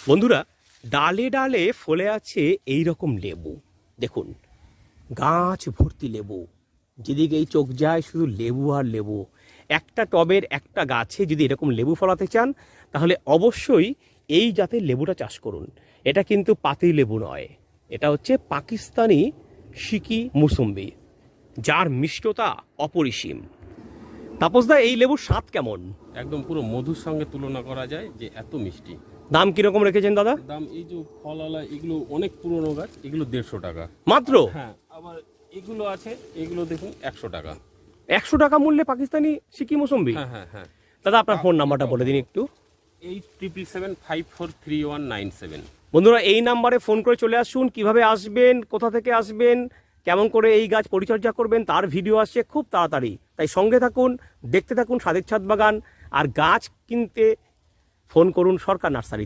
বন্ধুরা, ডালে ডালে ফলে আছে এই রকম লেবু। দেখুন, গাছ ভর্তি লেবু, যেদিকেই চোখ যায় শুধু লেবু আর লেবু। একটা টবের একটা গাছে যদি এরকম লেবু ফলাতে চান তাহলে অবশ্যই এই জাতের লেবুটা চাষ করুন। এটা কিন্তু পাতি লেবু নয়, এটা হচ্ছে পাকিস্তানি সিকি মুসম্বি, যার মিষ্টতা অপরিসীম। তাপসদা, এই লেবুর স্বাদ কেমন? একদম পুরো মধুর সঙ্গে তুলনা করা যায়, যে এত মিষ্টি। দাম কিরকম রেখেছেন দাদা? দাম এই যে ফলওয়ালা এগুলো অনেক পুরনো গাছ, এগুলো 150 টাকা মাত্র? হ্যাঁ, আবার এগুলো আছে, এগুলো দেখুন 100 টাকা। 100 টাকা মূল্যে পাকিস্তানি সিকি মুসম্বি? হ্যাঁ হ্যাঁ হ্যাঁ। দাদা, আপনার ফোন নাম্বারটা বলে দিন একটু। 8777543197। বন্ধুরা, এই নাম্বারে ফোন করে চলে আসুন। কিভাবে আসবেন, কোথা থেকে আসবেন, কেমন করে এই গাছ পরিচর্যা করবেন তার ভিডিও আসছে খুব তাড়াতাড়ি। তাই সঙ্গে থাকুন, দেখতে থাকুন স্বাদের ছাদ বাগান। আর গাছ কিনতে ফোন করুন সরকার নার্সারিতে।